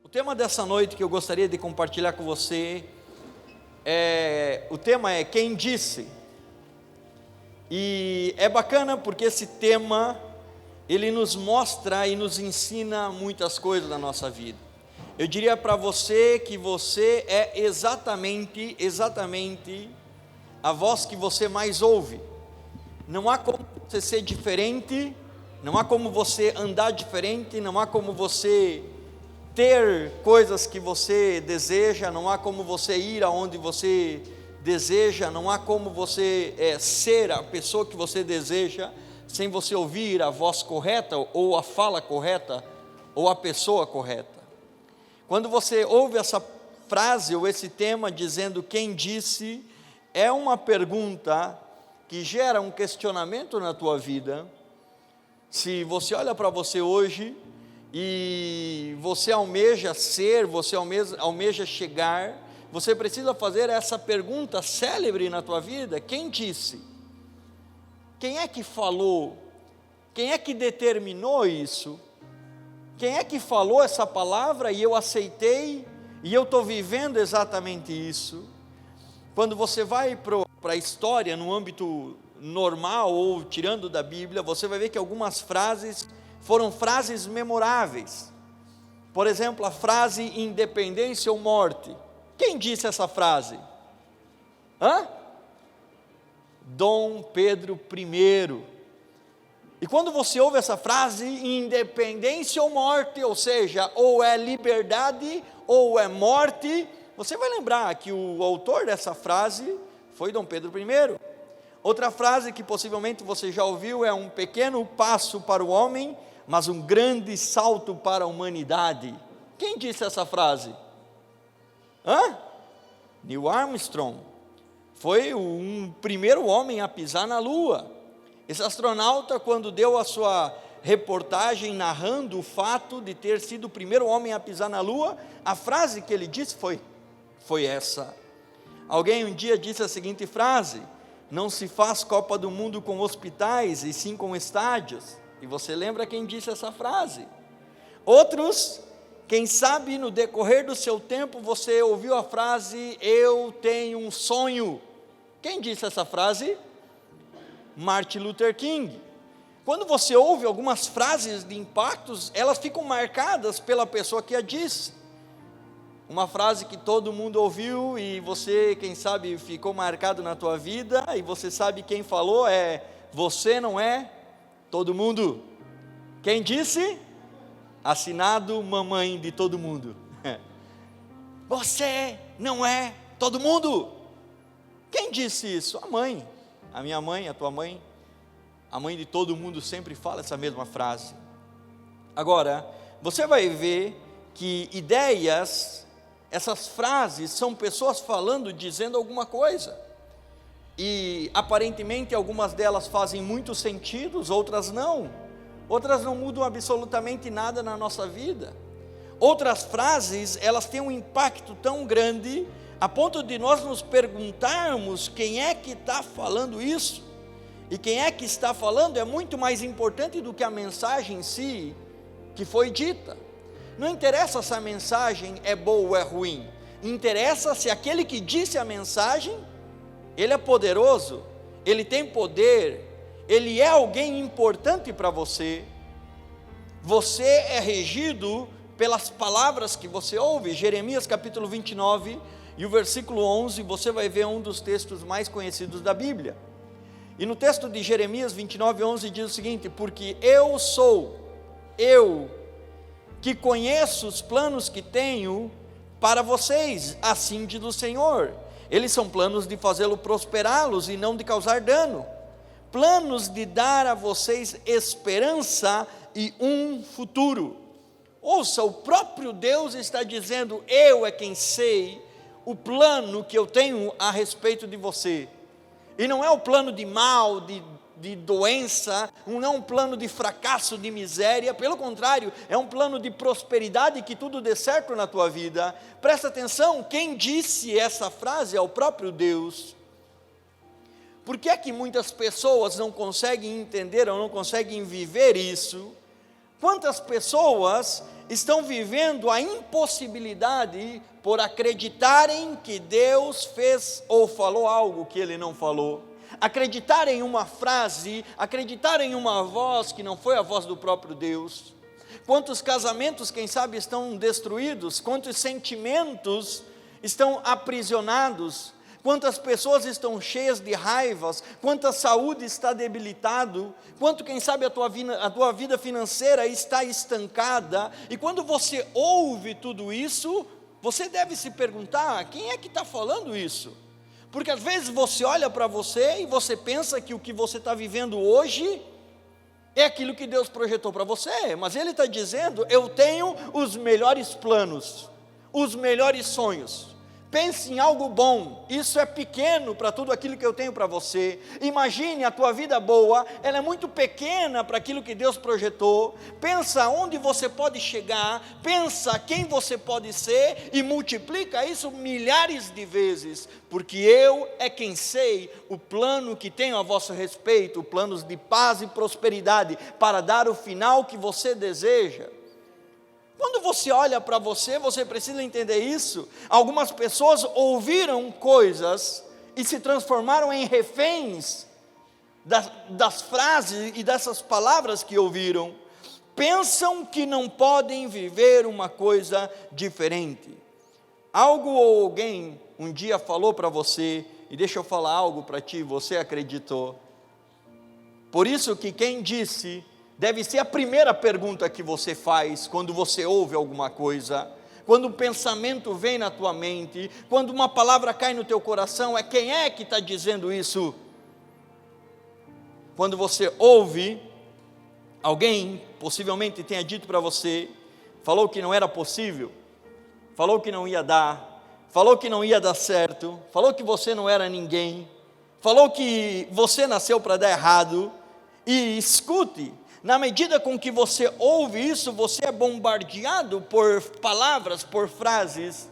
O tema dessa noite que eu gostaria de compartilhar com você o tema é Quem Disse? E é bacana porque esse tema, ele nos mostra e nos ensina muitas coisas na nossa vida. Eu diria para você que você é exatamente a voz que você mais ouve. Não há como você ser diferente, não há como você andar diferente, não há como você ter coisas que você deseja, não há como você ir aonde você deseja, não há como você ser a pessoa que você deseja, sem você ouvir a voz correta, ou a fala correta, ou a pessoa correta. Quando você ouve essa frase, ou esse tema, dizendo quem disse, é uma pergunta que gera um questionamento na tua vida. Se você olha para você hoje, e você almeja ser, você almeja chegar, você precisa fazer essa pergunta célebre na tua vida: quem disse? Quem é que falou? Quem é que determinou isso? Quem é que falou essa palavra e eu aceitei, e eu estou vivendo exatamente isso? Quando você vai para a história, no âmbito normal, ou tirando da Bíblia, você vai ver que algumas frases foram frases memoráveis. Por exemplo, a frase independência ou morte. Quem disse essa frase? Dom Pedro I. E quando você ouve essa frase, independência ou morte, ou seja, ou é liberdade ou é morte, você vai lembrar que o autor dessa frase foi Dom Pedro I. Outra frase que possivelmente você já ouviu é: um pequeno passo para o homem, mas um grande salto para a humanidade. Quem disse essa frase? Neil Armstrong. Foi o primeiro homem a pisar na Lua. Esse astronauta, quando deu a sua reportagem narrando o fato de ter sido o primeiro homem a pisar na Lua, a frase que ele disse foi essa. Alguém um dia disse a seguinte frase: não se faz Copa do Mundo com hospitais, e sim com estádios. E você lembra quem disse essa frase? Outros, quem sabe no decorrer do seu tempo você ouviu a frase: eu tenho um sonho. Quem disse essa frase? Martin Luther King. Quando você ouve algumas frases de impactos, elas ficam marcadas pela pessoa que a disse. Uma frase que todo mundo ouviu e você, quem sabe, ficou marcado na tua vida, e você sabe quem falou é: você não é todo mundo. Quem disse? Assinado mamãe de todo mundo. Você não é todo mundo. Quem disse isso? A mãe. A minha mãe, a tua mãe. A mãe de todo mundo sempre fala essa mesma frase. Agora, você vai ver que ideias, essas frases são pessoas falando, dizendo alguma coisa. E aparentemente algumas delas fazem muito sentido, outras não. Outras não mudam absolutamente nada na nossa vida. Outras frases, elas têm um impacto tão grande, a ponto de nós nos perguntarmos quem é que está falando isso. E quem é que está falando é muito mais importante do que a mensagem em si que foi dita. Não interessa se a mensagem é boa ou é ruim. Interessa se aquele que disse a mensagem, ele é poderoso, ele tem poder, ele é alguém importante para você. Você é regido pelas palavras que você ouve. Jeremias capítulo 29 e o versículo 11, você vai ver um dos textos mais conhecidos da Bíblia. E no texto de Jeremias 29, 11 diz o seguinte: porque eu que conheço os planos que tenho para vocês, assim diz o Senhor. Eles são planos de fazê-lo prosperá-los e não de causar dano, planos de dar a vocês esperança e um futuro. Ouça, o próprio Deus está dizendo: eu é quem sei o plano que eu tenho a respeito de você. E não é o plano de mal, de doença, não é um plano de fracasso, de miséria, pelo contrário, é um plano de prosperidade, que tudo dê certo na tua vida. Presta atenção, quem disse essa frase é o próprio Deus. Por que é que muitas pessoas não conseguem entender ou não conseguem viver isso? Quantas pessoas estão vivendo a impossibilidade por acreditarem que Deus fez ou falou algo que Ele não falou, acreditar em uma frase, acreditar em uma voz que não foi a voz do próprio Deus. Quantos casamentos, quem sabe, estão destruídos, quantos sentimentos estão aprisionados, quantas pessoas estão cheias de raivas, quanta saúde está debilitado, quanto, quem sabe, a tua vida financeira está estancada. E quando você ouve tudo isso, você deve se perguntar: quem é que está falando isso? Porque às vezes você olha para você e você pensa que o que você está vivendo hoje é aquilo que Deus projetou para você, mas Ele está dizendo: eu tenho os melhores planos, os melhores sonhos. Pense em algo bom, isso é pequeno para tudo aquilo que eu tenho para você. Imagine a tua vida boa, ela é muito pequena para aquilo que Deus projetou. Pensa onde você pode chegar, pensa quem você pode ser e multiplica isso milhares de vezes, porque eu é quem sei o plano que tenho a vosso respeito, planos de paz e prosperidade, para dar o final que você deseja. Quando você olha para você, você precisa entender isso. Algumas pessoas ouviram coisas e se transformaram em reféns das frases e dessas palavras que ouviram. Pensam que não podem viver uma coisa diferente. Algo ou alguém um dia falou para você, e deixa eu falar algo para ti, você acreditou. Por isso que quem disse deve ser a primeira pergunta que você faz quando você ouve alguma coisa, quando um pensamento vem na tua mente, quando uma palavra cai no teu coração, é: quem é que está dizendo isso? Quando você ouve, alguém possivelmente tenha dito para você, falou que não era possível, falou que não ia dar, falou que não ia dar certo, falou que você não era ninguém, falou que você nasceu para dar errado. E escute, na medida com que você ouve isso, você é bombardeado por palavras, por frases,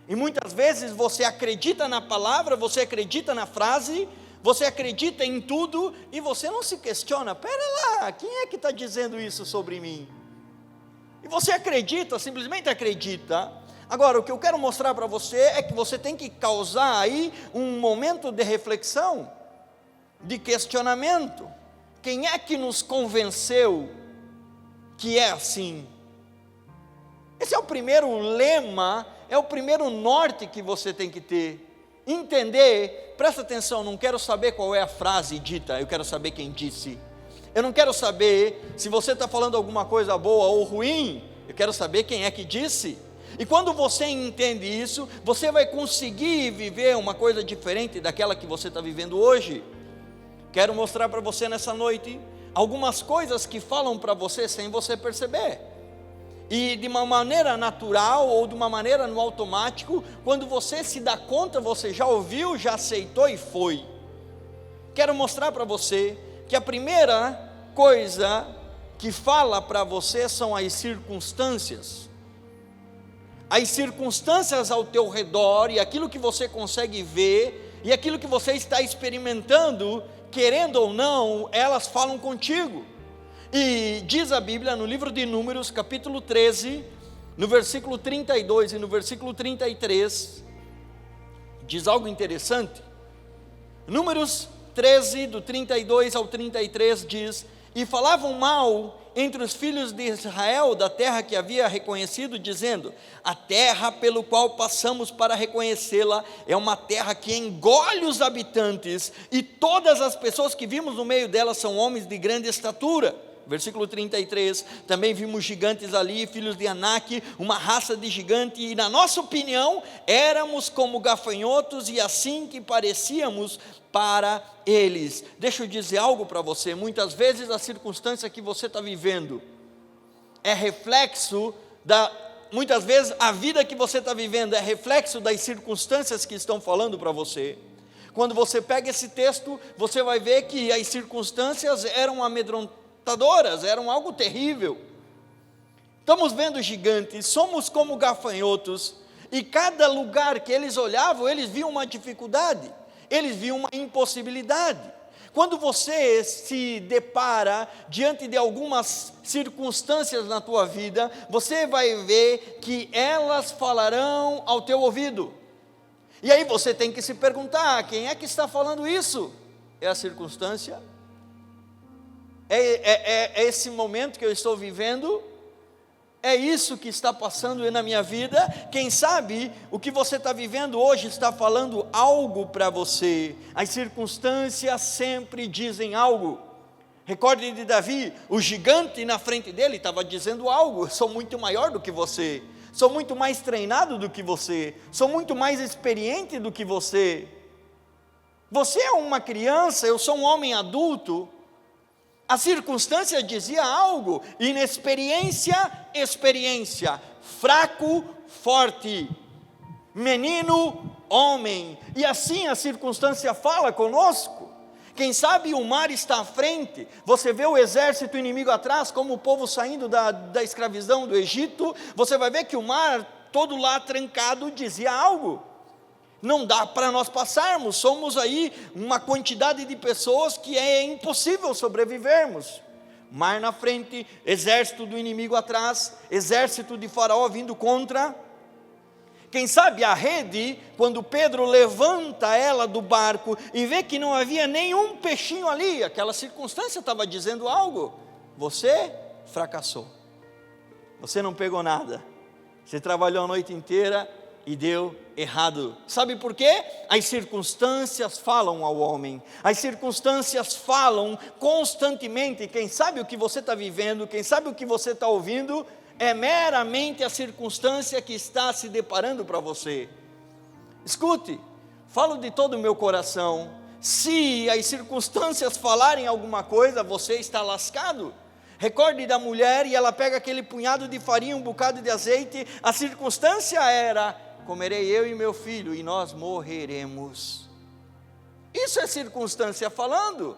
e muitas vezes você acredita na palavra, você acredita na frase, você acredita em tudo, e você não se questiona: pera lá, quem é que está dizendo isso sobre mim? E você acredita, simplesmente acredita. Agora, o que eu quero mostrar para você é que você tem que causar aí um momento de reflexão, de questionamento. Quem é que nos convenceu que é assim? Esse é o primeiro lema, é o primeiro norte que você tem que ter. Entender, presta atenção, não quero saber qual é a frase dita, eu quero saber quem disse. Eu não quero saber se você está falando alguma coisa boa ou ruim, eu quero saber quem é que disse. E quando você entende isso, você vai conseguir viver uma coisa diferente daquela que você está vivendo hoje. Quero mostrar para você nessa noite algumas coisas que falam para você sem você perceber. E de uma maneira natural ou de uma maneira no automático, quando você se dá conta, você já ouviu, já aceitou e foi. Quero mostrar para você que a primeira coisa que fala para você são as circunstâncias. As circunstâncias ao teu redor e aquilo que você consegue ver e aquilo que você está experimentando, querendo ou não, elas falam contigo. E diz a Bíblia no livro de Números, capítulo 13, no versículo 32 e no versículo 33, diz algo interessante. Números 13, do 32 ao 33, diz: e falavam mal entre os filhos de Israel da terra que havia reconhecido, dizendo: a terra pelo qual passamos para reconhecê-la é uma terra que engole os habitantes, e todas as pessoas que vimos no meio dela são homens de grande estatura. Versículo 33, também vimos gigantes ali, filhos de Anak, uma raça de gigante, e na nossa opinião, éramos como gafanhotos, e assim que parecíamos para eles. Deixa eu dizer algo para você, muitas vezes a circunstância que você está vivendo, é reflexo muitas vezes a vida que você está vivendo, é reflexo das circunstâncias que estão falando para você. Quando você pega esse texto, você vai ver que as circunstâncias eram amedrontadoras, eram algo terrível. Estamos vendo gigantes, somos como gafanhotos, e cada lugar que eles olhavam, eles viam uma dificuldade, eles viam uma impossibilidade. Quando você se depara diante de algumas circunstâncias na tua vida, você vai ver que elas falarão ao teu ouvido. E aí você tem que se perguntar: quem é que está falando isso? É a circunstância? É esse momento que eu estou vivendo? É isso que está passando na minha vida? Quem sabe o que você está vivendo hoje está falando algo para você. As circunstâncias sempre dizem algo. Recorde de Davi, o gigante na frente dele estava dizendo algo: sou muito maior do que você, sou muito mais treinado do que você, sou muito mais experiente do que você. Você é uma criança, eu sou um homem adulto. A circunstância dizia algo: inexperiência, experiência, fraco, forte, menino, homem. E assim a circunstância fala conosco. Quem sabe o mar está à frente, você vê o exército inimigo atrás, como o povo saindo da escravidão do Egito, você vai ver que o mar todo lá trancado dizia algo. Não dá para nós passarmos, somos aí uma quantidade de pessoas que é impossível sobrevivermos. Mar na frente, exército do inimigo atrás, exército de Faraó vindo contra. Quem sabe a rede, quando Pedro levanta ela do barco e vê que não havia nenhum peixinho ali, aquela circunstância estava dizendo algo: você fracassou, você não pegou nada, você trabalhou a noite inteira e deu errado. Sabe por quê? As circunstâncias falam ao homem, as circunstâncias falam constantemente. Quem sabe o que você está vivendo, quem sabe o que você está ouvindo, é meramente a circunstância que está se deparando para você. Escute, falo de todo o meu coração, se as circunstâncias falarem alguma coisa, você está lascado. Recorde da mulher, e ela pega aquele punhado de farinha, um bocado de azeite, a circunstância era: comerei eu e meu filho, e nós morreremos. Isso é circunstância falando.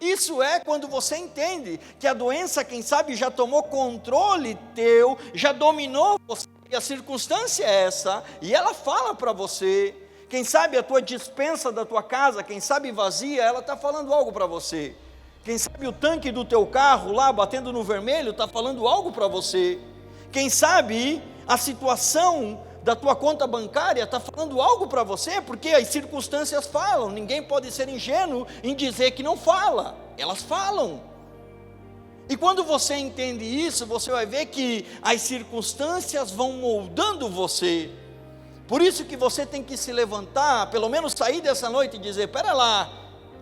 Isso é quando você entende que a doença, quem sabe, já tomou controle teu, já dominou você, e a circunstância é essa, e ela fala para você. Quem sabe a tua despensa da tua casa, quem sabe vazia, ela está falando algo para você. Quem sabe o tanque do teu carro lá, batendo no vermelho, está falando algo para você. Quem sabe a situação da tua conta bancária está falando algo para você, porque as circunstâncias falam. Ninguém pode ser ingênuo em dizer que não fala, elas falam. E quando você entende isso, você vai ver que as circunstâncias vão moldando você. Por isso que você tem que se levantar, pelo menos sair dessa noite e dizer: pera lá,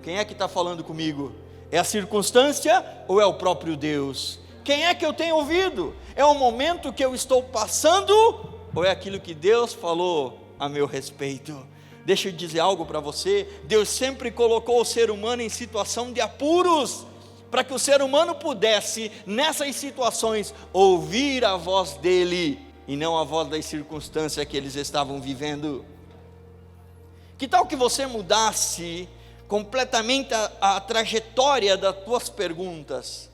quem é que está falando comigo? É a circunstância ou é o próprio Deus? Quem é que eu tenho ouvido? É o momento que eu estou passando ou é aquilo que Deus falou a meu respeito? Deixa eu dizer algo para você: Deus sempre colocou o ser humano em situação de apuros, para que o ser humano pudesse, nessas situações, ouvir a voz dele, e não a voz das circunstâncias que eles estavam vivendo. Que tal que você mudasse completamente a trajetória das tuas perguntas?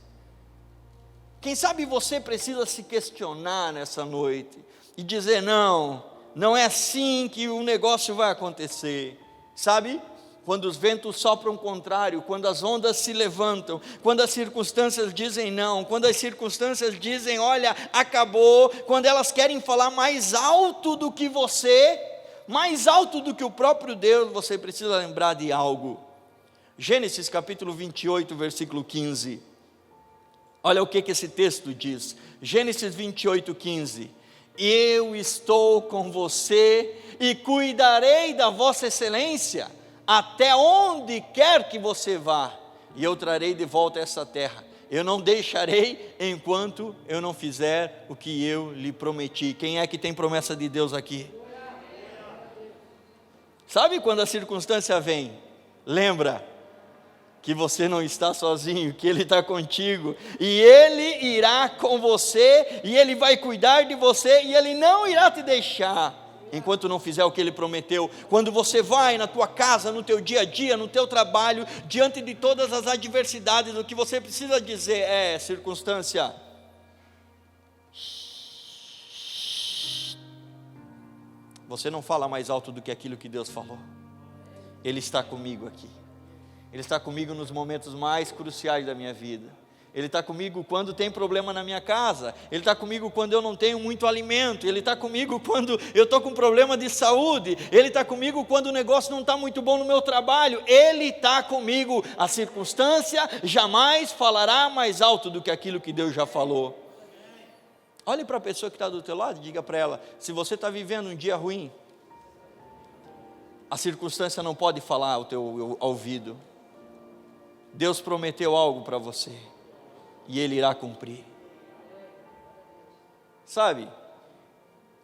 Quem sabe você precisa se questionar nessa noite e dizer: não é assim que o negócio vai acontecer. Sabe? Quando os ventos sopram contrário, quando as ondas se levantam, quando as circunstâncias dizem não, quando as circunstâncias dizem: olha, acabou, quando elas querem falar mais alto do que você, mais alto do que o próprio Deus, você precisa lembrar de algo. Gênesis capítulo 28, versículo 15. Olha o que esse texto diz. Gênesis 28, 15. Eu estou com você e cuidarei da vossa excelência, até onde quer que você vá, e eu trarei de volta essa terra. Eu não deixarei enquanto eu não fizer o que eu lhe prometi. Quem é que tem promessa de Deus aqui? Sabe quando a circunstância vem, lembra que você não está sozinho, que Ele está contigo, e Ele irá com você, e Ele vai cuidar de você, e Ele não irá te deixar enquanto não fizer o que Ele prometeu. Quando você vai na tua casa, no teu dia a dia, no teu trabalho, diante de todas as adversidades, o que você precisa dizer é: circunstância, você não fala mais alto do que aquilo que Deus falou. Ele está comigo aqui. Ele está comigo nos momentos mais cruciais da minha vida. Ele está comigo quando tem problema na minha casa. Ele está comigo quando eu não tenho muito alimento. Ele está comigo quando eu estou com problema de saúde. Ele está comigo quando o negócio não está muito bom no meu trabalho. Ele está comigo. A circunstância jamais falará mais alto do que aquilo que Deus já falou. Olhe para a pessoa que está do teu lado e diga para ela: se você está vivendo um dia ruim, a circunstância não pode falar ao teu ouvido. Deus prometeu algo para você e Ele irá cumprir. Sabe,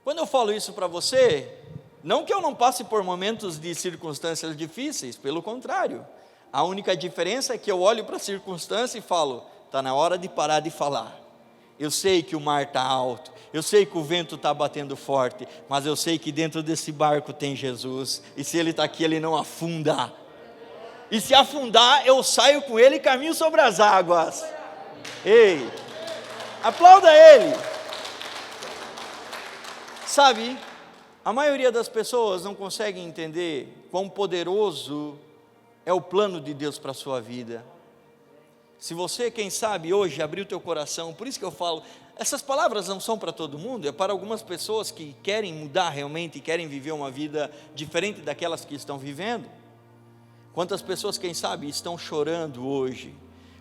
quando eu falo isso para você, não que eu não passe por momentos de circunstâncias difíceis, pelo contrário. A única diferença é que eu olho para a circunstância e falo: está na hora de parar de falar. Eu sei que o mar está alto, eu sei que o vento está batendo forte, mas eu sei que dentro desse barco tem Jesus, e se Ele está aqui, Ele não afunda. E se afundar, eu saio com Ele e caminho sobre as águas. Ei, aplauda Ele. Sabe, a maioria das pessoas não consegue entender quão poderoso é o plano de Deus para a sua vida. Se você, quem sabe, hoje abriu o teu coração, por isso que eu falo, essas palavras não são para todo mundo, é para algumas pessoas que querem mudar realmente, querem viver uma vida diferente daquelas que estão vivendo. Quantas pessoas, quem sabe, estão chorando hoje?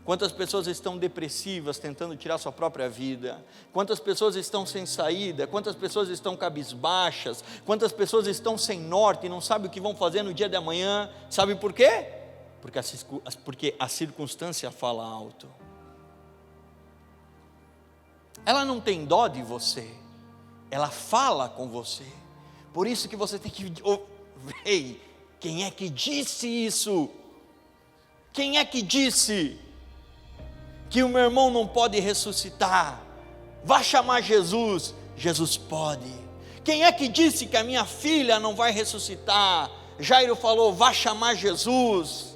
Quantas pessoas estão depressivas, tentando tirar sua própria vida? Quantas pessoas estão sem saída? Quantas pessoas estão cabisbaixas? Quantas pessoas estão sem norte e não sabem o que vão fazer no dia de amanhã? Sabe por quê? Porque a circunstância fala alto. Ela não tem dó de você, ela fala com você. Por isso que você tem que... Ei, quem é que disse isso? Quem é que disse que o meu irmão não pode ressuscitar? Vá chamar Jesus. Jesus pode. Quem é que disse que a minha filha não vai ressuscitar? Jairo falou: vá chamar Jesus.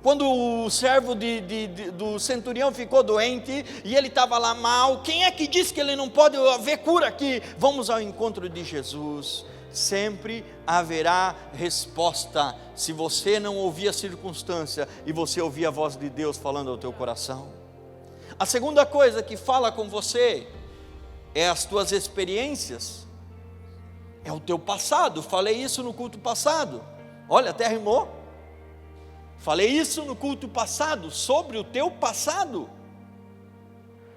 Quando o servo do centurião ficou doente e ele estava lá mal, quem é que disse que ele não pode haver cura aqui? Vamos ao encontro de Jesus. Sempre haverá resposta, se você não ouvir a circunstância e você ouvir a voz de Deus falando ao teu coração. A segunda coisa que fala com você é as tuas experiências, é o teu passado. Falei isso no culto passado, olha, até rimou. Falei isso no culto passado, sobre o teu passado.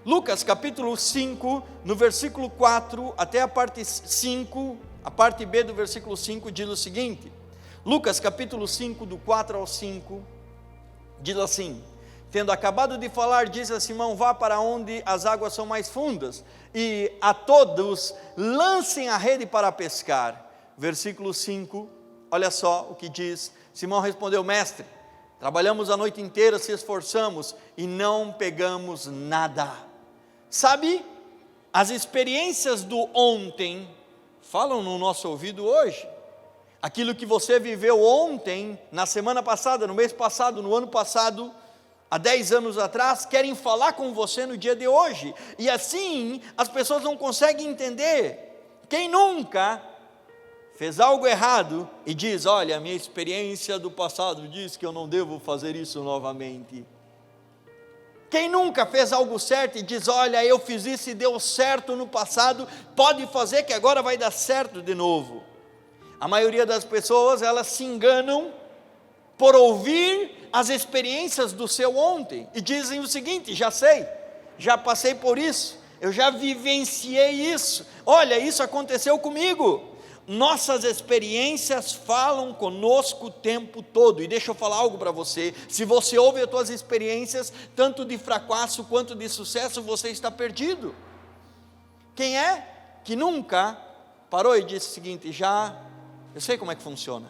Lucas capítulo 5, no versículo 4 até a parte 5, a parte B do versículo 5 diz o seguinte. Lucas capítulo 5, do 4 ao 5, diz assim: tendo acabado de falar, disse a Simão: vá para onde as águas são mais fundas, e a todos lancem a rede para pescar. Versículo 5, olha só o que diz. Simão respondeu: mestre, trabalhamos a noite inteira, se esforçamos e não pegamos nada. Sabe, as experiências do ontem falam no nosso ouvido hoje. Aquilo que você viveu ontem, na semana passada, no mês passado, no ano passado, há 10 anos atrás, querem falar com você no dia de hoje. E assim, as pessoas não conseguem entender. Quem nunca fez algo errado e diz: olha, a minha experiência do passado diz que eu não devo fazer isso novamente. Quem nunca fez algo certo e diz: olha, eu fiz isso e deu certo no passado, pode fazer que agora vai dar certo de novo. A maioria das pessoas, elas se enganam por ouvir as experiências do seu ontem e dizem o seguinte: já sei, já passei por isso, eu já vivenciei isso, olha, isso aconteceu comigo. Nossas experiências falam conosco o tempo todo. E deixa eu falar algo para você: se você ouve as tuas experiências, tanto de fracasso quanto de sucesso, você está perdido. Quem é que nunca parou e disse o seguinte: eu sei como é que funciona,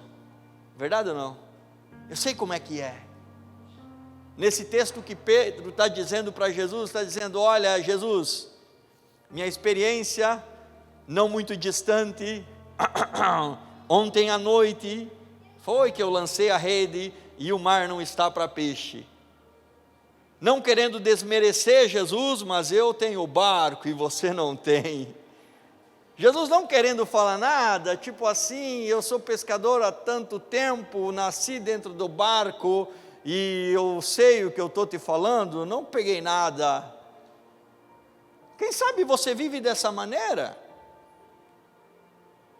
verdade ou não? Eu sei como é que é. Nesse texto que Pedro está dizendo para Jesus, está dizendo: olha, Jesus, minha experiência não muito distante, ontem à noite foi que eu lancei a rede e o mar não está para peixe. Não querendo desmerecer Jesus, mas eu tenho o barco e você não tem. Jesus não querendo falar nada, tipo assim: eu sou pescador há tanto tempo, nasci dentro do barco e eu sei o que eu estou te falando, não peguei nada. Quem sabe você vive dessa maneira,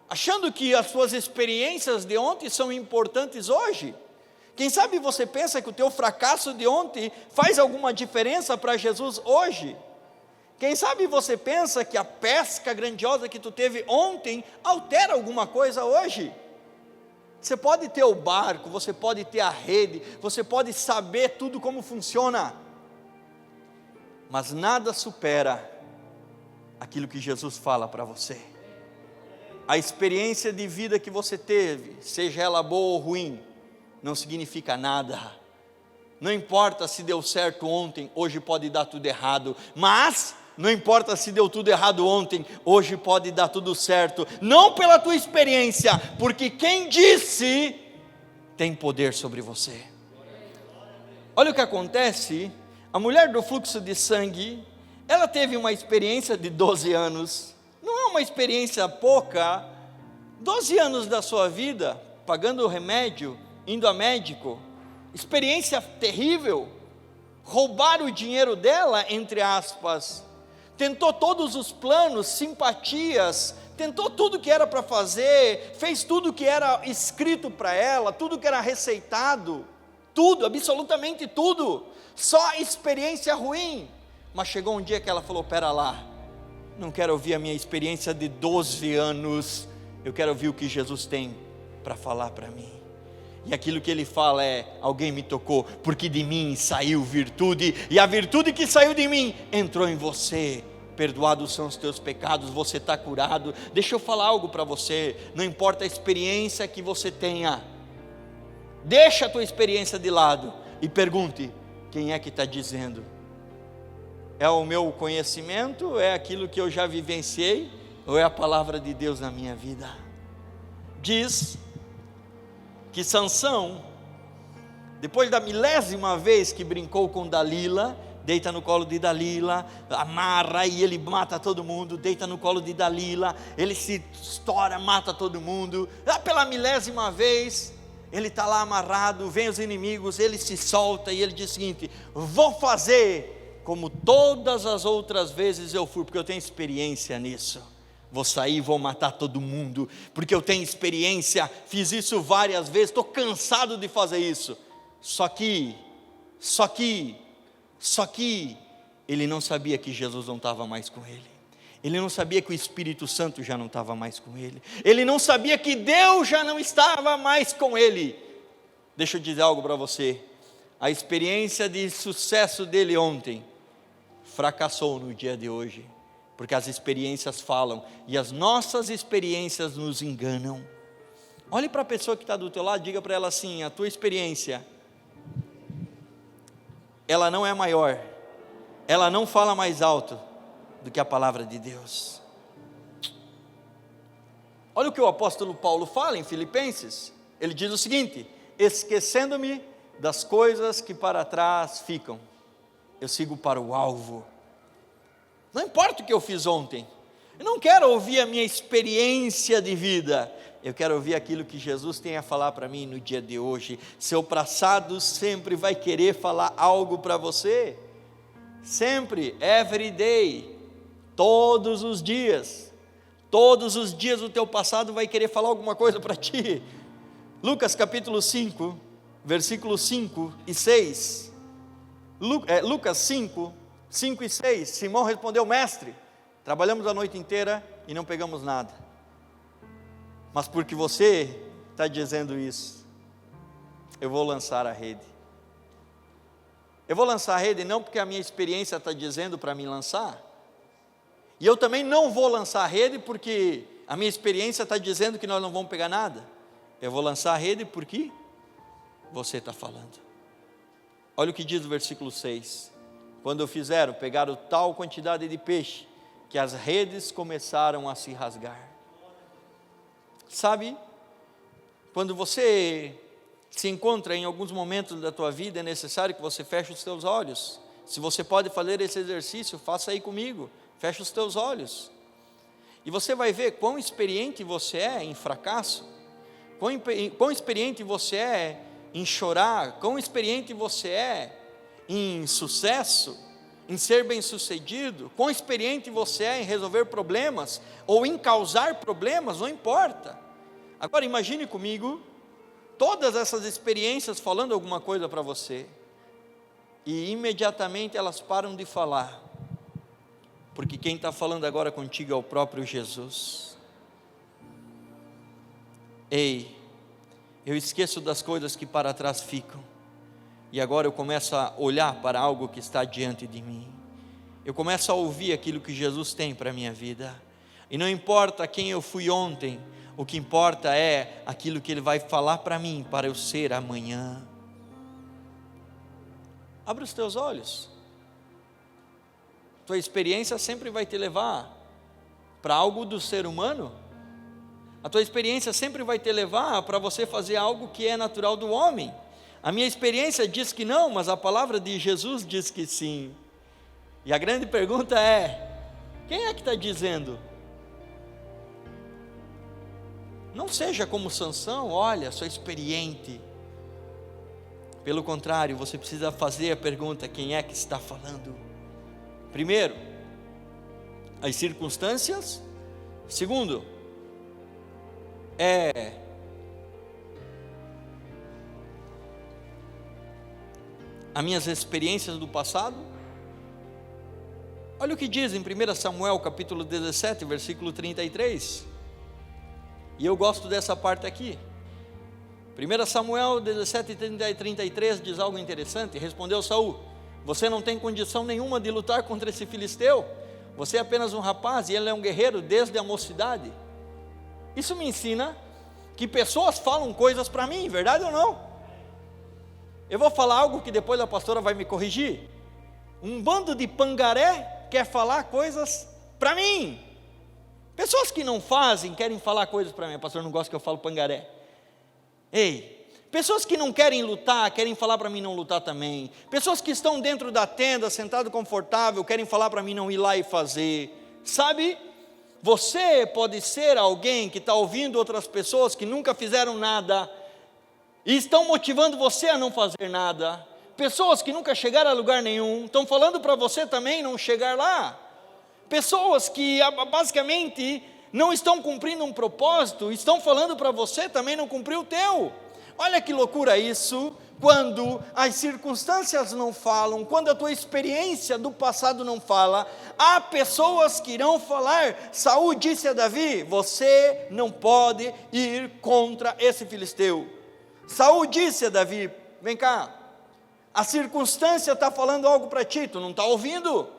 achando que as suas experiências de ontem são importantes hoje. Quem sabe você pensa que o teu fracasso de ontem faz alguma diferença para Jesus hoje. Quem sabe você pensa que a pesca grandiosa que tu teve ontem altera alguma coisa hoje. Você pode ter o barco, você pode ter a rede, você pode saber tudo como funciona, mas nada supera aquilo que Jesus fala para você. A experiência de vida que você teve, seja ela boa ou ruim, não significa nada. Não importa se deu certo ontem, hoje pode dar tudo errado, mas não importa se deu tudo errado ontem, hoje pode dar tudo certo, não pela tua experiência, porque quem disse tem poder sobre você. Olha o que acontece, a mulher do fluxo de sangue, ela teve uma experiência de 12 anos, não é uma experiência pouca, 12 anos da sua vida, pagando remédio, indo a médico, experiência terrível, roubaram o dinheiro dela, entre aspas, tentou todos os planos, simpatias, tentou tudo que era para fazer, fez tudo que era escrito para ela, tudo que era receitado, tudo, absolutamente tudo, só experiência ruim, mas chegou um dia que ela falou, pera lá, não quero ouvir a minha experiência de 12 anos, eu quero ouvir o que Jesus tem para falar para mim. E aquilo que ele fala é, alguém me tocou, porque de mim saiu virtude, e a virtude que saiu de mim, entrou em você, perdoados são os teus pecados, você está curado. Deixa eu falar algo para você, não importa a experiência que você tenha, deixa a tua experiência de lado, e pergunte, quem é que está dizendo? É o meu conhecimento, é aquilo que eu já vivenciei, ou é a palavra de Deus na minha vida? Diz que Sansão, depois da 1000ª vez que brincou com Dalila, deita no colo de Dalila, amarra e ele mata todo mundo, deita no colo de Dalila, ele se estoura, mata todo mundo, lá pela 1000ª vez, ele está lá amarrado, vem os inimigos, ele se solta e ele diz o seguinte, vou fazer como todas as outras vezes eu fui, porque eu tenho experiência nisso. Vou sair, vou matar todo mundo, porque eu tenho experiência, fiz isso várias vezes, estou cansado de fazer isso. Só que, ele não sabia que Jesus não estava mais com ele. Ele não sabia que o Espírito Santo já não estava mais com ele. Ele não sabia que Deus já não estava mais com ele. Deixa eu dizer algo para você. A experiência de sucesso dele ontem, fracassou no dia de hoje. Porque as experiências falam, e as nossas experiências nos enganam. Olhe para a pessoa que está do teu lado, diga para ela assim, a tua experiência, ela não é maior, ela não fala mais alto do que a palavra de Deus. Olha o que o apóstolo Paulo fala em Filipenses, ele diz o seguinte, esquecendo-me das coisas que para trás ficam, eu sigo para o alvo. Não importa o que eu fiz ontem, eu não quero ouvir a minha experiência de vida, eu quero ouvir aquilo que Jesus tem a falar para mim no dia de hoje. Seu passado sempre vai querer falar algo para você, sempre, every day, todos os dias o teu passado vai querer falar alguma coisa para ti. Lucas capítulo 5, versículos 5 e 6, Lucas 5 e 6, Simão respondeu, mestre, trabalhamos a noite inteira e não pegamos nada, mas porque você está dizendo isso, eu vou lançar a rede. Eu vou lançar a rede não porque a minha experiência está dizendo para mim lançar, e eu também não vou lançar a rede porque a minha experiência está dizendo que nós não vamos pegar nada, eu vou lançar a rede porque você está falando. Olha o que diz o versículo 6, quando fizeram, pegaram tal quantidade de peixe, que as redes começaram a se rasgar. Sabe, quando você se encontra em alguns momentos da tua vida, é necessário que você feche os teus olhos. Se você pode fazer esse exercício, faça aí comigo, feche os teus olhos. E você vai ver quão experiente você é em fracasso, quão experiente você é em chorar, quão experiente você é em sucesso, em ser bem-sucedido, quão experiente você é em resolver problemas, ou em causar problemas, não importa. Agora imagine comigo, todas essas experiências falando alguma coisa para você, e imediatamente elas param de falar, porque quem está falando agora contigo é o próprio Jesus. Ei, eu esqueço das coisas que para trás ficam, e agora eu começo a olhar para algo que está diante de mim, eu começo a ouvir aquilo que Jesus tem para a minha vida, e não importa quem eu fui ontem, o que importa é aquilo que Ele vai falar para mim, para eu ser amanhã. Abre os teus olhos, tua experiência sempre vai te levar para algo do ser humano, a tua experiência sempre vai te levar para você fazer algo que é natural do homem. A minha experiência diz que não, mas a palavra de Jesus diz que sim. E a grande pergunta é: quem é que está dizendo? Não seja como Sansão, olha, sou experiente. Pelo contrário, você precisa fazer a pergunta: quem é que está falando? Primeiro, as circunstâncias. Segundo, as minhas experiências do passado. Olha o que diz em 1 Samuel capítulo 17, versículo 33, e eu gosto dessa parte aqui. 1 Samuel 17, 33 diz algo interessante. Respondeu Saul: você não tem condição nenhuma de lutar contra esse filisteu, você é apenas um rapaz e ele é um guerreiro desde a mocidade. Isso me ensina que pessoas falam coisas para mim, verdade ou não? Eu vou falar algo que depois a pastora vai me corrigir. Um bando de pangaré quer falar coisas para mim. Pessoas que não fazem querem falar coisas para mim. A pastora não gosta que eu falo pangaré. Ei, pessoas que não querem lutar, querem falar para mim não lutar também. Pessoas que estão dentro da tenda, sentado confortável, querem falar para mim não ir lá e fazer. Sabe, você pode ser alguém que está ouvindo outras pessoas que nunca fizeram nada, e estão motivando você a não fazer nada. Pessoas que nunca chegaram a lugar nenhum, estão falando para você também não chegar lá. Pessoas que basicamente não estão cumprindo um propósito, estão falando para você também não cumprir o teu. Olha que loucura isso, quando as circunstâncias não falam, quando a tua experiência do passado não fala, há pessoas que irão falar. Saul disse a Davi: você não pode ir contra esse filisteu. Saul disse a Davi: vem cá, a circunstância está falando algo para ti, tu não está ouvindo?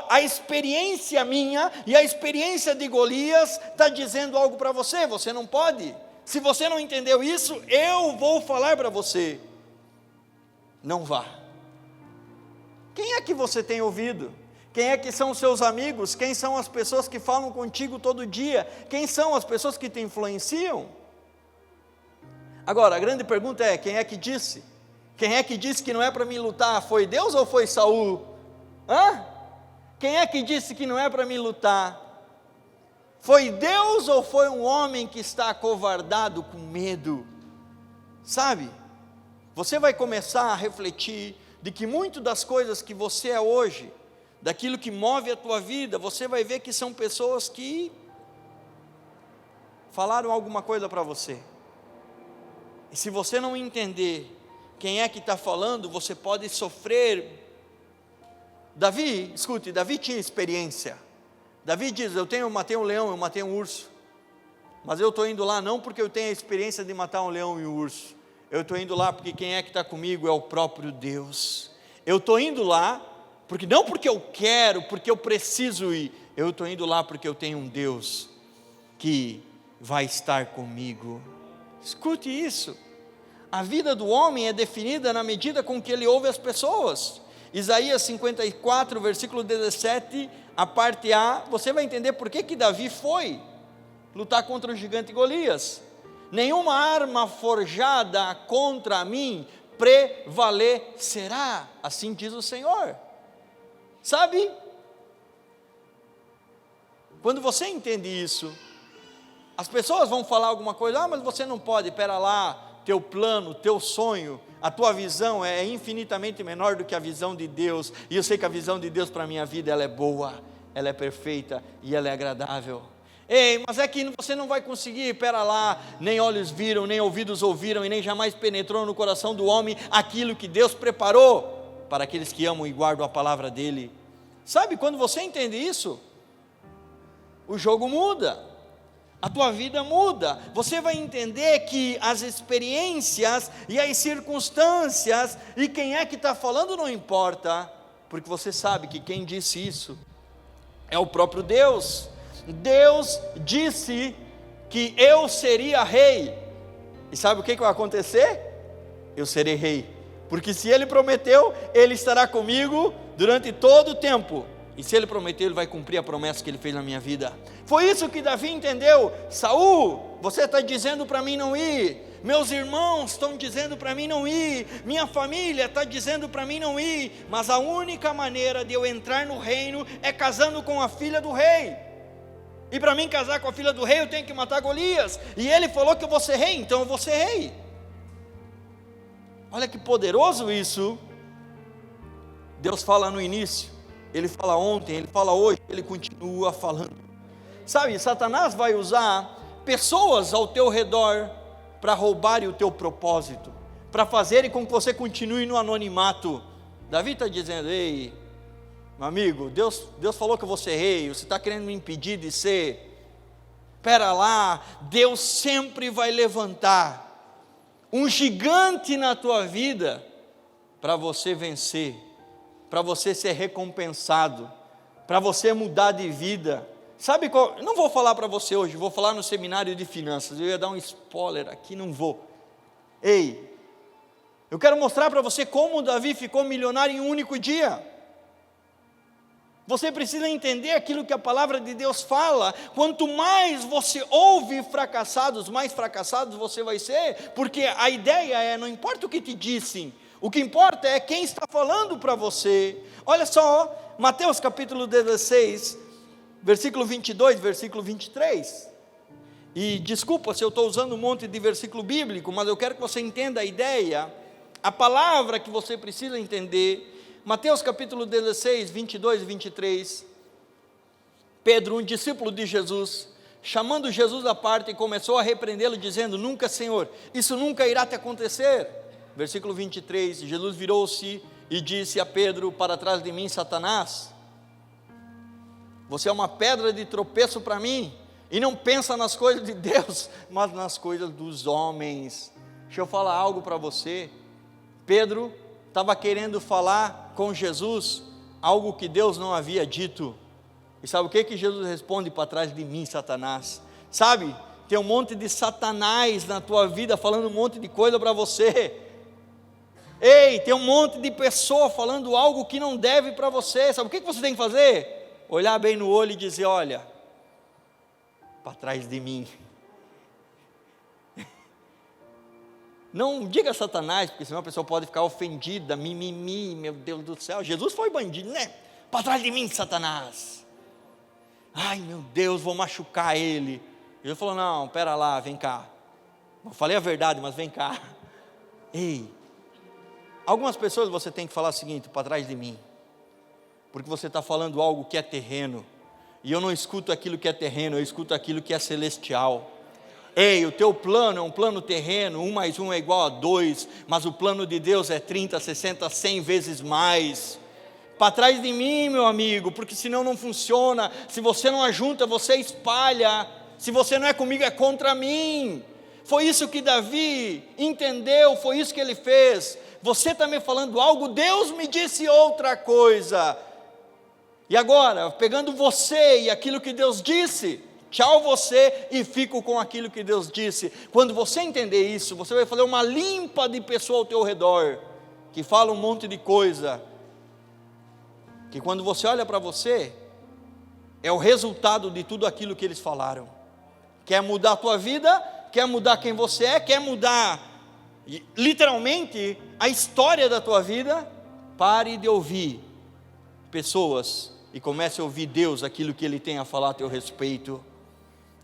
A experiência minha e a experiência de Golias está dizendo algo para você, você não pode. Se você não entendeu isso, eu vou falar para você: não vá. Quem é que você tem ouvido? Quem é que são os seus amigos? Quem são as pessoas que falam contigo todo dia? Quem são as pessoas que te influenciam? Agora, a grande pergunta é: quem é que disse? Quem é que disse que não é para mim lutar? Foi Deus ou foi Saul? Quem é que disse que não é para mim lutar? Foi Deus ou foi um homem que está acovardado com medo? Sabe, você vai começar a refletir de que muito das coisas que você é hoje, daquilo que move a tua vida, você vai ver que são pessoas que falaram alguma coisa para você. E se você não entender quem é que está falando, você pode sofrer. Davi tinha experiência. Davi diz: eu matei um leão, eu matei um urso, mas eu estou indo lá não porque eu tenho a experiência de matar um leão e um urso, eu estou indo lá porque quem é que está comigo é o próprio Deus. Eu estou indo lá, não porque eu quero, porque eu preciso ir, eu estou indo lá porque eu tenho um Deus que vai estar comigo. Escute isso, a vida do homem é definida na medida com que ele ouve as pessoas. Isaías 54, versículo 17, a parte A, você vai entender por que Davi foi lutar contra o gigante Golias. Nenhuma arma forjada contra mim prevalecerá, assim diz o Senhor. Sabe, quando você entende isso, as pessoas vão falar alguma coisa: mas você não pode, pera lá, teu plano, teu sonho, a tua visão é infinitamente menor do que a visão de Deus, e eu sei que a visão de Deus para a minha vida, ela é boa, ela é perfeita e ela é agradável. Ei, mas é que você não vai conseguir, pera lá, nem olhos viram, nem ouvidos ouviram, e nem jamais penetrou no coração do homem aquilo que Deus preparou para aqueles que amam e guardam a palavra dEle. Sabe, quando você entende isso, o jogo muda, a tua vida muda, você vai entender que as experiências e as circunstâncias, e quem é que está falando não importa, porque você sabe que quem disse isso é o próprio Deus. Deus disse que eu seria rei, e sabe o que vai acontecer? Eu serei rei, porque se Ele prometeu, Ele estará comigo durante todo o tempo, e se Ele prometeu, Ele vai cumprir a promessa que Ele fez na minha vida. Foi isso que Davi entendeu. Saul, você está dizendo para mim não ir, meus irmãos estão dizendo para mim não ir, minha família está dizendo para mim não ir, mas a única maneira de eu entrar no reino é casando com a filha do rei, e para mim casar com a filha do rei eu tenho que matar Golias, e ele falou que eu vou ser rei, então eu vou ser rei. Olha que poderoso isso. Deus fala no início, Ele fala ontem, Ele fala hoje, Ele continua falando. Sabe, Satanás vai usar pessoas ao teu redor para roubarem o teu propósito, para fazerem com que você continue no anonimato. Davi está dizendo, ei, meu amigo, Deus falou que eu vou ser rei, você está querendo me impedir de ser? Espera lá, Deus sempre vai levantar um gigante na tua vida, para você vencer, para você ser recompensado, para você mudar de vida. Sabe qual? Não vou falar para você hoje, vou falar no seminário de finanças, eu ia dar um spoiler aqui, não vou. Ei, eu quero mostrar para você como Davi ficou milionário em um único dia. Você precisa entender aquilo que a palavra de Deus fala. Quanto mais você ouve fracassados, mais fracassados você vai ser, porque a ideia é, não importa o que te dissem, o que importa é quem está falando para você. Olha só, Mateus capítulo 16, versículo 22, versículo 23, e desculpa se eu estou usando um monte de versículo bíblico, mas eu quero que você entenda a ideia, a palavra que você precisa entender. Mateus capítulo 16, 22 e 23, Pedro, um discípulo de Jesus, chamando Jesus à parte, começou a repreendê-lo, dizendo, nunca, Senhor, isso nunca irá te acontecer. Versículo 23, Jesus virou-se e disse a Pedro, para trás de mim, Satanás, você é uma pedra de tropeço para mim, e não pensa nas coisas de Deus, mas nas coisas dos homens. Deixa eu falar algo para você. Pedro estava querendo falar com Jesus algo que Deus não havia dito, e sabe o que Jesus responde? Para trás de mim, Satanás. Sabe, tem um monte de Satanás na tua vida, falando um monte de coisa para você. Ei, tem um monte de pessoa falando algo que não deve para você. Sabe o que você tem que fazer? Olhar bem no olho e dizer, olha, para trás de mim. Não diga Satanás, porque senão a pessoa pode ficar ofendida, mimimi, meu Deus do céu, Jesus foi bandido, né? Para trás de mim, Satanás. Ai, meu Deus, vou machucar ele. Jesus falou, não, pera lá, vem cá. Eu falei a verdade, mas vem cá. Ei, algumas pessoas você tem que falar o seguinte, para trás de mim, porque você está falando algo que é terreno, e eu não escuto aquilo que é terreno, eu escuto aquilo que é celestial. Ei, o teu plano é um plano terreno, 1 mais 1 é igual a 2, mas o plano de Deus é 30, 60, 100 vezes mais. Para trás de mim, meu amigo, porque senão não funciona. Se você não ajunta, você espalha. Se você não é comigo, é contra mim. Foi isso que Davi entendeu, foi isso que ele fez. Você está me falando algo, Deus me disse outra coisa. E agora, pegando você e aquilo que Deus disse, tchau você e fico com aquilo que Deus disse. Quando você entender isso, você vai fazer uma limpa de pessoa ao teu redor, que fala um monte de coisa, que quando você olha para você, é o resultado de tudo aquilo que eles falaram. Quer mudar a tua vida? Quer mudar quem você é? Quer mudar, literalmente, a história da tua vida? Pare de ouvir pessoas e comece a ouvir Deus, aquilo que Ele tem a falar a teu respeito.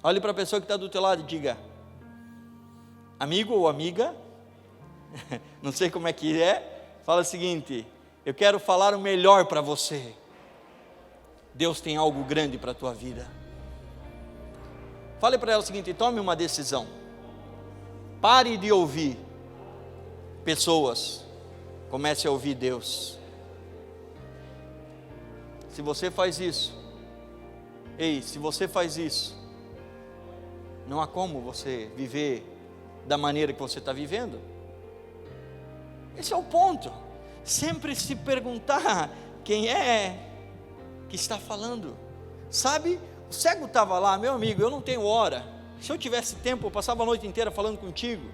Olhe para a pessoa que está do teu lado e diga, amigo ou amiga, Não sei como é que é. Fala o seguinte: eu quero falar o melhor para você. Deus tem algo grande para a tua vida. Fale para ela o seguinte: tome uma decisão. Pare de ouvir pessoas, comece a ouvir Deus. Se você faz isso, se você faz isso, não há como você viver da maneira que você está vivendo. Esse é o ponto. Sempre se perguntar quem é que está falando. Sabe, o cego estava lá, meu amigo, eu não tenho hora. Se eu tivesse tempo, eu passava a noite inteira falando contigo.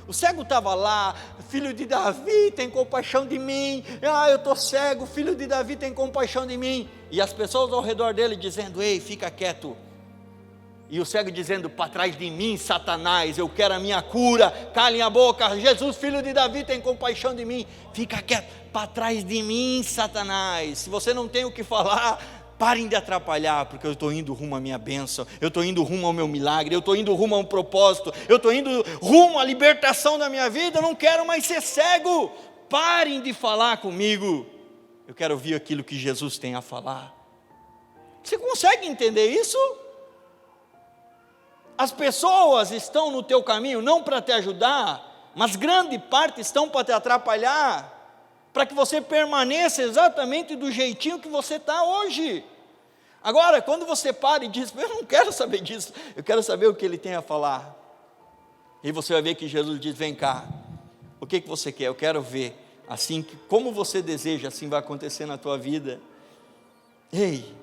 O cego estava lá: filho de Davi, tem compaixão de mim. Eu estou cego, filho de Davi, tem compaixão de mim. E as pessoas ao redor dele dizendo: ei, fica quieto. E o cego dizendo: para trás de mim, Satanás, eu quero a minha cura, calem a boca. Jesus, filho de Davi, tem compaixão de mim. Fica quieto, para trás de mim, Satanás. Se você não tem o que falar, parem de atrapalhar, porque eu estou indo rumo à minha bênção, eu estou indo rumo ao meu milagre, eu estou indo rumo a um propósito, eu estou indo rumo à libertação da minha vida. Eu não quero mais ser cego. Parem de falar comigo, eu quero ouvir aquilo que Jesus tem a falar. Você consegue entender isso? As pessoas estão no teu caminho não para te ajudar, mas grande parte estão para te atrapalhar, para que você permaneça exatamente do jeitinho que você está hoje. Agora, quando você para e diz: eu não quero saber disso, eu quero saber o que ele tem a falar, e você vai ver que Jesus diz: vem cá, o que você quer? Eu quero ver, assim, como você deseja, assim vai acontecer na tua vida. Ei,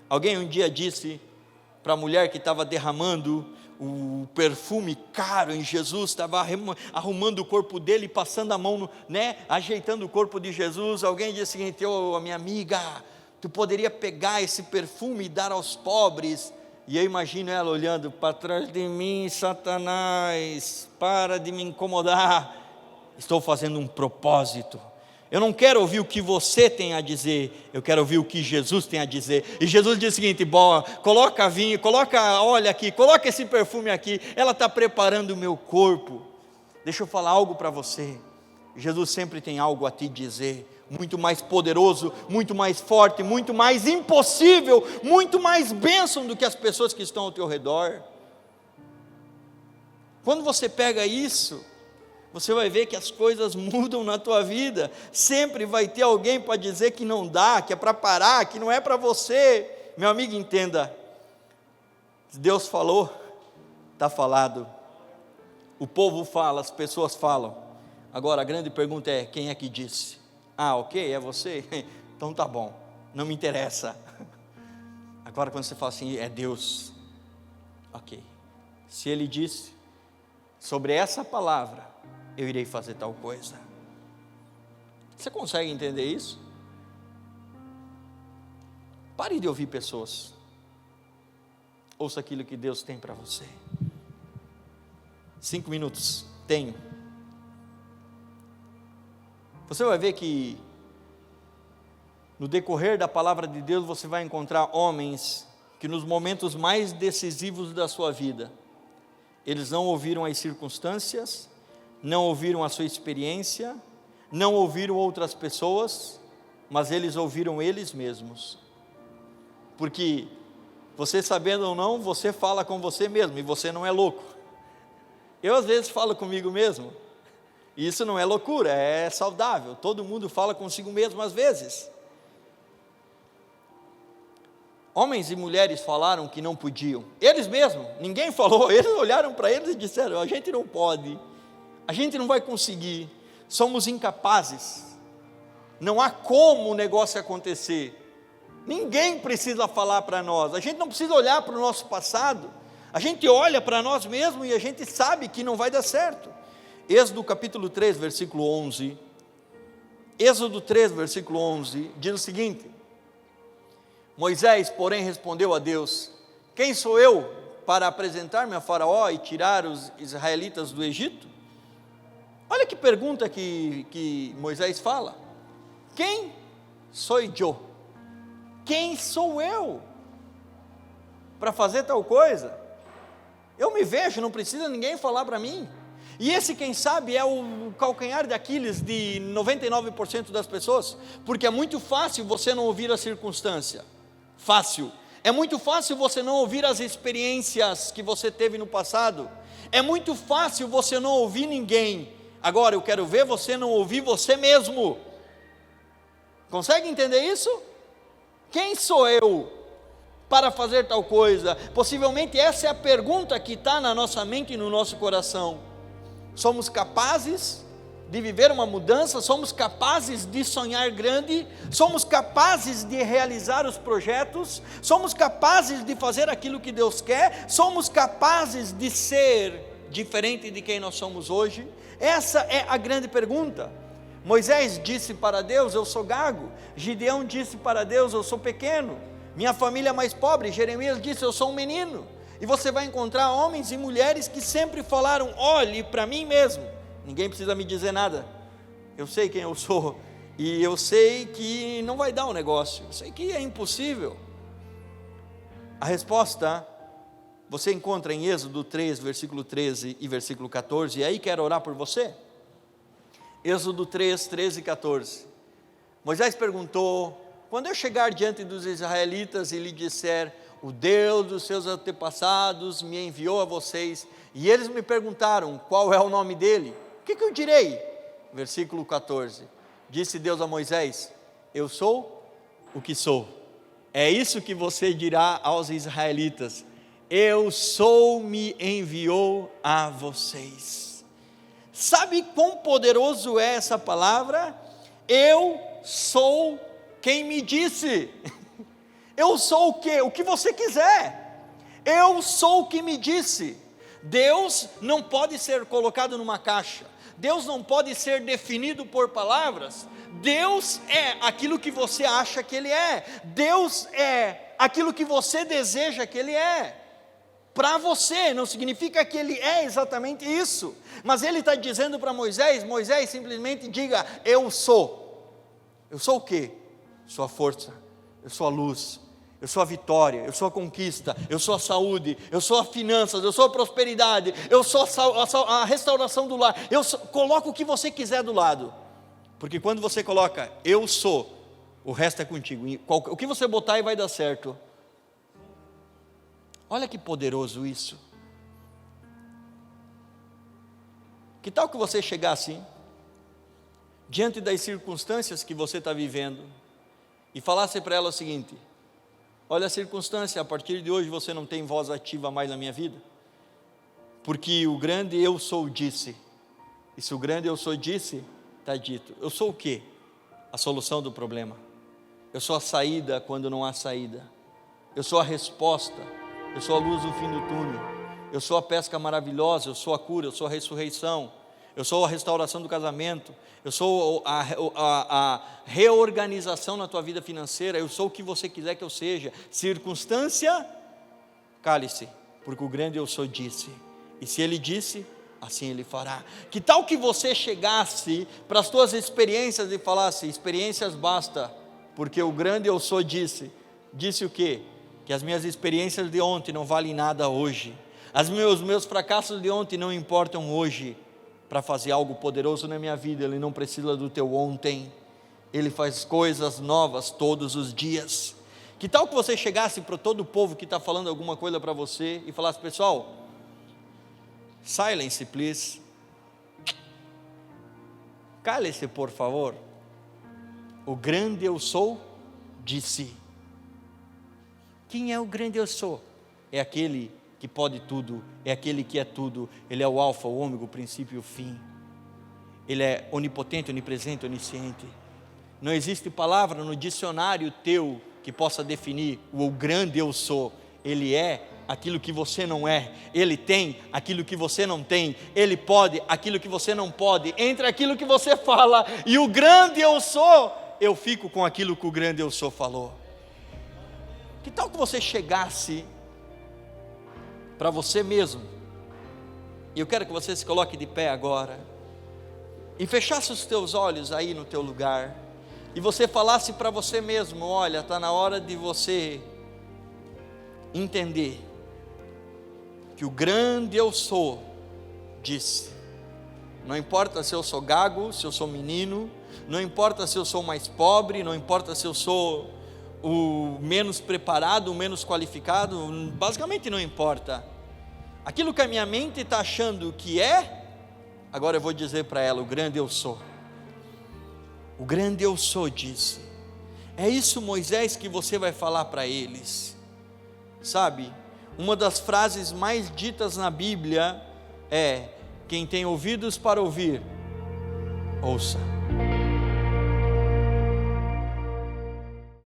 alguém um dia disse para a mulher que estava derramando o perfume caro em Jesus, estava arrumando o corpo dele, passando a mão, ajeitando o corpo de Jesus. Alguém disse o seguinte: a minha amiga, tu poderia pegar esse perfume e dar aos pobres. E eu imagino ela olhando: para trás de mim, Satanás, para de me incomodar, estou fazendo um propósito. Eu não quero ouvir o que você tem a dizer, eu quero ouvir o que Jesus tem a dizer. E Jesus diz o seguinte: bom, coloca vinho, coloca óleo aqui, coloca esse perfume aqui, ela está preparando o meu corpo. Deixa eu falar algo para você. Jesus sempre tem algo a te dizer, muito mais poderoso, muito mais forte, muito mais impossível, muito mais bênção do que as pessoas que estão ao teu redor. Quando você pega isso, você vai ver que as coisas mudam na tua vida. Sempre vai ter alguém para dizer que não dá, que é para parar, que não é para você. Meu amigo, entenda, se Deus falou, está falado. O povo fala, as pessoas falam. Agora a grande pergunta é: quem é que disse? Ok, é você? Então tá bom, não me interessa. Agora quando você fala assim: é Deus. Ok, se Ele disse sobre essa palavra, eu irei fazer tal coisa. Você consegue entender isso? Pare de ouvir pessoas. Ouça aquilo que Deus tem para você. 5 minutos, tenho. Você vai ver que no decorrer da palavra de Deus você vai encontrar homens que nos momentos mais decisivos da sua vida, eles não ouviram as circunstâncias, não ouviram a sua experiência, não ouviram outras pessoas, mas eles ouviram eles mesmos. Porque você sabendo ou não, você fala com você mesmo, e você não é louco. Eu às vezes falo comigo mesmo, e isso não é loucura, é saudável. Todo mundo fala consigo mesmo às vezes. Homens e mulheres falaram que não podiam, eles mesmos, ninguém falou, eles olharam para eles e disseram: a gente não pode, a gente não vai conseguir, somos incapazes, não há como o negócio acontecer. Ninguém precisa falar para nós, a gente não precisa olhar para o nosso passado, a gente olha para nós mesmos e a gente sabe que não vai dar certo. Êxodo capítulo 3, versículo 11, Êxodo 3, versículo 11, diz o seguinte: Moisés, porém, respondeu a Deus: quem sou eu para apresentar-me a Faraó e tirar os israelitas do Egito? Olha que pergunta que Moisés fala: quem sou eu? Quem sou eu para fazer tal coisa? Eu me vejo, não precisa ninguém falar para mim. E esse, quem sabe, é o calcanhar de Aquiles de 99% das pessoas, porque é muito fácil você não ouvir a circunstância, fácil. É muito fácil você não ouvir as experiências que você teve no passado, é muito fácil você não ouvir ninguém. Agora, eu quero ver você não ouvir você mesmo. Consegue entender isso? Quem sou eu para fazer tal coisa? Possivelmente essa é a pergunta que está na nossa mente e no nosso coração. Somos capazes de viver uma mudança? Somos capazes de sonhar grande? Somos capazes de realizar os projetos? Somos capazes de fazer aquilo que Deus quer? Somos capazes de ser diferente de quem nós somos hoje? Essa é a grande pergunta. Moisés disse para Deus: eu sou gago. Gideão disse para Deus: eu sou pequeno. Minha família é mais pobre. Jeremias disse: eu sou um menino. E você vai encontrar homens e mulheres que sempre falaram: olhe para mim mesmo, ninguém precisa me dizer nada, eu sei quem eu sou, e eu sei que não vai dar um negócio, eu sei que é impossível. A resposta você encontra em Êxodo 3, versículo 13 e versículo 14, e aí quero orar por você. Êxodo 3, 13 e 14, Moisés perguntou: quando eu chegar diante dos israelitas e lhe disser: o Deus dos seus antepassados me enviou a vocês, e eles me perguntaram qual é o nome dele, o que eu direi? Versículo 14, disse Deus a Moisés: eu sou o que sou. É isso que você dirá aos israelitas: eu sou, me enviou a vocês. Sabe quão poderoso é essa palavra? Eu sou quem me disse. Eu sou o quê? O que você quiser. Eu sou o que me disse. Deus não pode ser colocado numa caixa. Deus não pode ser definido por palavras. Deus é aquilo que você acha que Ele é. Deus é aquilo que você deseja que Ele é. Para você, não significa que Ele é exatamente isso. Mas Ele está dizendo para Moisés: Moisés, simplesmente diga: eu sou. Eu sou o quê? Eu sou a força, eu sou a luz, eu sou a vitória, eu sou a conquista, eu sou a saúde, eu sou a finanças, eu sou a prosperidade, eu sou a restauração do lar. Coloca o que você quiser do lado, porque quando você coloca eu sou, o resto é contigo. O que você botar aí vai dar certo. Olha que poderoso isso. Que tal que você chegar assim, diante das circunstâncias que você está vivendo, e falasse para ela o seguinte: olha a circunstância, a partir de hoje você não tem voz ativa mais na minha vida, porque o grande eu sou disse, e se o grande eu sou disse, está dito. Eu sou o quê? A solução do problema. Eu sou a saída quando não há saída. Eu sou a resposta. Eu sou a luz no fim do túnel. Eu sou a pesca maravilhosa. Eu sou a cura. Eu sou a ressurreição. Eu sou a restauração do casamento. Eu sou a reorganização na tua vida financeira. Eu sou o que você quiser que eu seja. Circunstância, cale-se, porque o grande eu sou disse. E se Ele disse, assim Ele fará. Que tal que você chegasse para as tuas experiências e falasse: experiências basta, porque o grande eu sou disse. Disse o quê? Que as minhas experiências de ontem não valem nada hoje. Os meus fracassos de ontem não importam hoje. Para fazer algo poderoso na minha vida, Ele não precisa do teu ontem. Ele faz coisas novas todos os dias. Que tal que você chegasse para todo o povo que está falando alguma coisa para você e falasse: pessoal, silence please, cale-se por favor, o grande eu sou disse. Quem é o grande eu sou? É aquele que pode tudo, é aquele que é tudo. Ele é o alfa, o ômega, o princípio e o fim. Ele é onipotente, onipresente, onisciente. Não existe palavra no dicionário teu que possa definir o grande eu sou. Ele é aquilo que você não é. Ele tem aquilo que você não tem. Ele pode aquilo que você não pode. Entre aquilo que você fala e o grande eu sou, eu fico com aquilo que o grande eu sou falou. Que tal que você chegasse para você mesmo, e eu quero que você se coloque de pé agora, e fechasse os teus olhos aí no teu lugar, e você falasse para você mesmo: olha, está na hora de você entender que o grande eu sou disse. Não importa se eu sou gago, se eu sou menino, não importa se eu sou mais pobre, não importa se eu sou o menos preparado, o menos qualificado, basicamente não importa. Aquilo que a minha mente está achando que é, agora eu vou dizer para ela: o grande eu sou. O grande eu sou disse. É isso, Moisés, que você vai falar para eles. Sabe, uma das frases mais ditas na Bíblia é: quem tem ouvidos para ouvir, ouça.